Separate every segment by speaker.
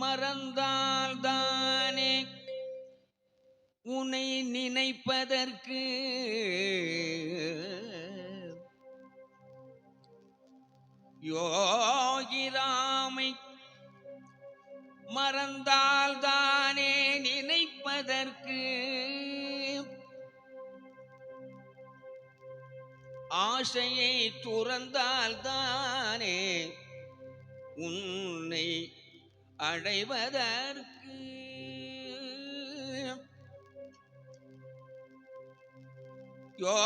Speaker 1: மறந்தால் தானே உன்னை நினைப்பதற்கு யோகிராமை மறந்தால் தானே நினைப்பதற்கு ஆசையை துறந்தால் தானே உன்னை அடைவதற்கு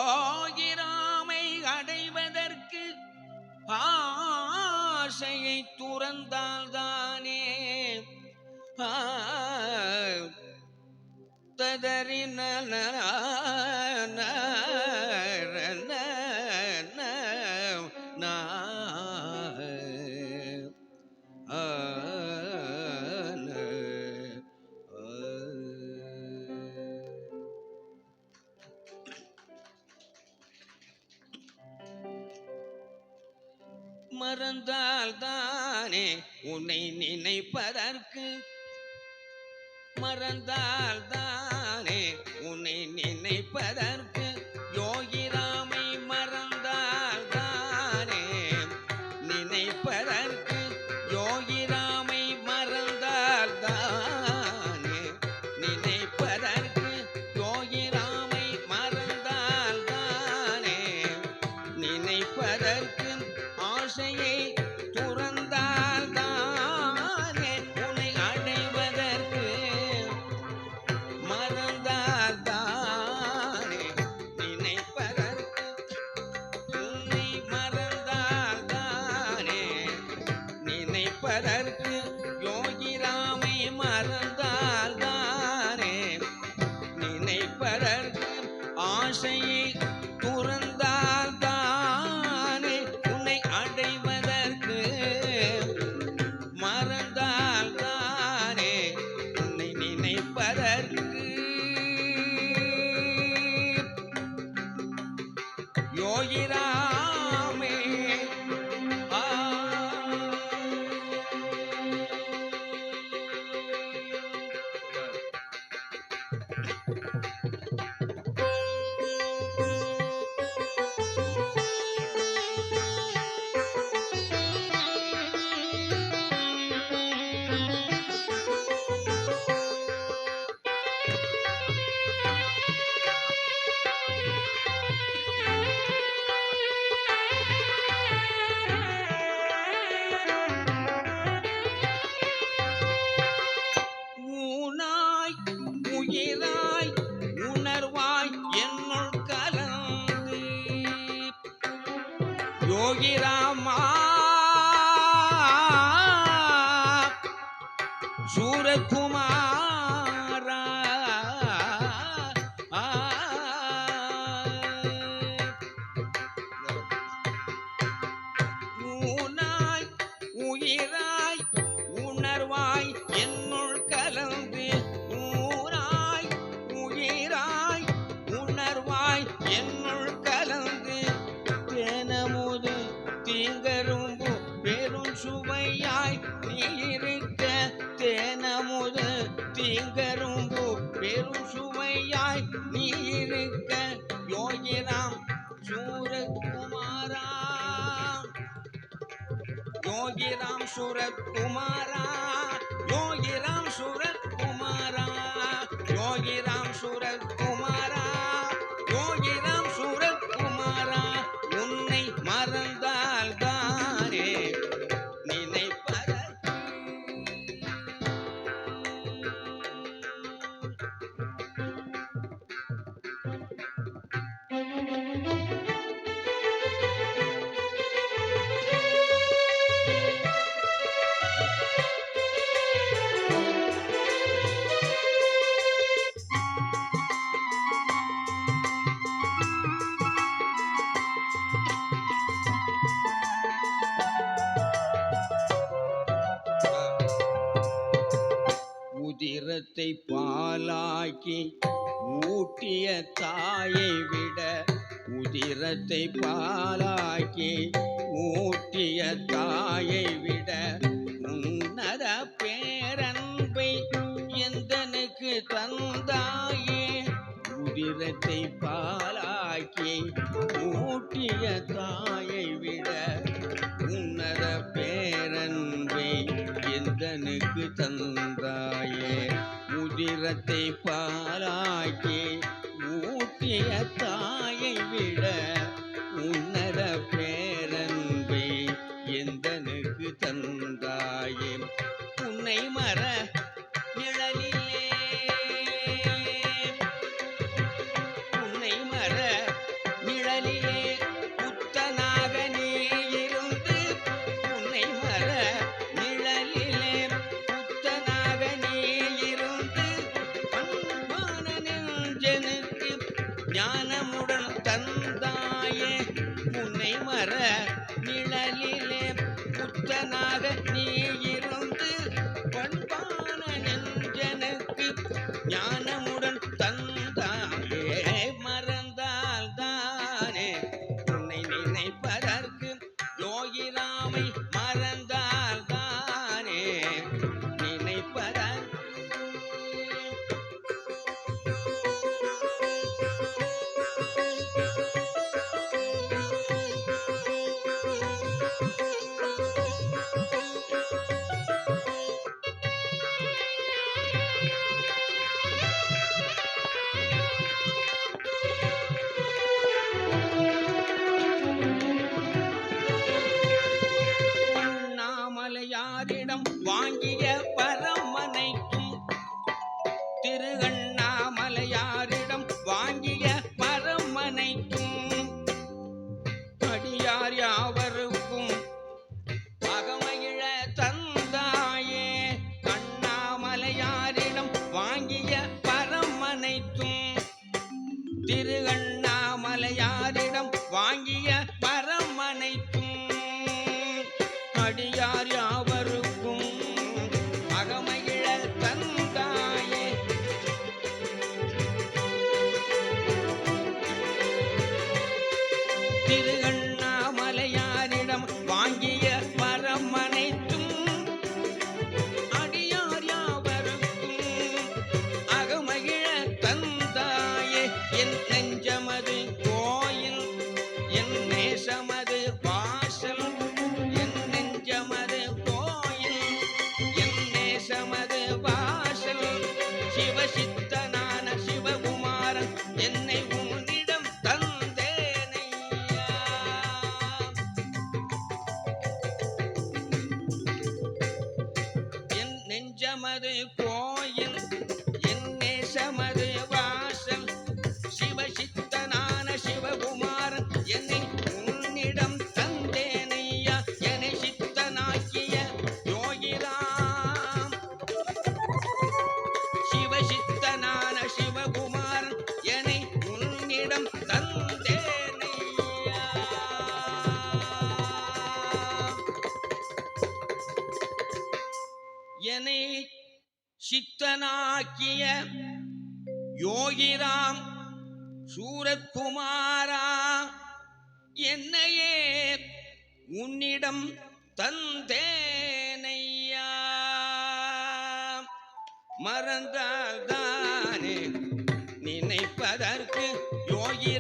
Speaker 1: யோகிராமை அடைவதற்கு ஆசையை துறந்தால் தானே ததறின மறந்தால் தானே உன்னை நினைப்பதற்கு மறந்தால் தானே உன்னை நினைப்பதற்கு யோகிராமை மறந்தால் தானே நினைப்பதற்கு யோகிராமை மறந்தால் தானே நினைப்பதற்கு யோகிராமை மறந்தால் தானே நினைப்பதற்கு ஆசையை துறந்தால் தானே உன்னை அடைவதற்கு மறந்தால் தானே நினைப்பதற்கு உன்னை மறந்தால் தானே நினைப்பதற்கு யோகிராமை மறந்தால் தானே நினைப்பதற்கு ஆசையை துறந்தால் தானே உன்னை அடைவதற்கு மறந்தால் தானே உன்னை நினைப்பதற்கு யோகிராமே ஊனாய் உயிராய் உணர்வாய் என்னுள் கலந்து யோகிராமா சூரகுமாரா ஊனாய் உயிராய் உணர்வாய் என்னுள் கலந்து ஊராய் உயிராய் உணர்வாய் என்னுள் கலந்து தேனமுது தீங்கரும்பு பெரும் சுவையாய் நீ இருக்க தேனமுது தீங்கரும்பு பெரும் சுவையாய் நீ இருக்க யோகிராம் சூரகுமாரா யோகிராம் சூரகுமாரா யோகிராம் சூரகுமாரா யோகிராம் சூரகுமாரா யோகிராம் சூரகுமாரா உன்னை மறந்தால் தானே நினைப்பதற்கு உதிரத்தை பாலாக்கி ஊட்டிய தாயை விட உதிரத்தை பாலாக்கி ஊட்டிய தாயை விட உன்னத பேரன்பை எந்தனுக்கு தந்தாயே உதிரத்தை பாலாக்கி ஊட்டிய தாயை விட உன்னத பேரன்பை எந்தனுக்கு தந்தாயே உதிரத்தை பாலாக்கி ஊட்டிய தாயை விட உன்னத பேரன்பை எந்தனுக்கு தந்தாயே உன்னை மற நிழலிலே உன்னை மற நிழலிலே புத்தனாக நீ இருந்து உன்னை மற நிழலிலே புத்தனாக நீ இருந்து பண்பான நெஞ்சனுக்கு ஞானமுடன் தந்தாயே உன்னை மற நிழலிலே புத்தனாக நீ இருந்து பண்பான நெஞ்சனுக்கு ஞானமுடன் தந்தாயே மறந்தால் தானே உன்னை நினைப்பதற்கு யோகிராமை மறந்தால் தானே நினைப்பதற்கு அண்ணாமலையாரிடம் வாங்கிய பரமனைக்கும் திருவண்ணாமலையாரிடம் வாங்கிய பரமனைக்கும் அடியார் யாவருக்கும் அகமகிழ தந்தாயே அண்ணாமலையாரிடம் வாங்கிய பரமனைக்கும் திருவண்ணாமலையாரிடம் வாங்கிய பரமனைக்கும் அடியார் யாவருக்கும் அகமகிழ தந்தாயே திருவண்ணாமலையாரிடம் வாங்கிய பரமனைத்தும் அடியார் யாவருக்கும் அகமகிழ தந்தாயே என் நெஞ்சமது கோயில் என் நேசமது வாசல் என் நெஞ்சமது கோயில் என் நேசமது வாசல் சிவசித்தனான சிவகுமாரன் என்னை உன்னிடம் தந்தேனையா என் நெஞ்சமது கோயில் என் நேசமது வாசல் சிவசித்தனான சிவகுமாரன் என்னை உன்னிடம் தந்தேனையா என்னை சித்தனாக்கிய யோகிராம் சிவசித்தனான சிவகுமாரன் என்னை உன்னிடம் தந்தேனையா என்னை சித்தனாக்கிய யோகிராம் சூரத்குமாரா என்னையே உன்னிடம் தந்தேனையா மறந்தால் தானே நினைப்பதற்கு யோகி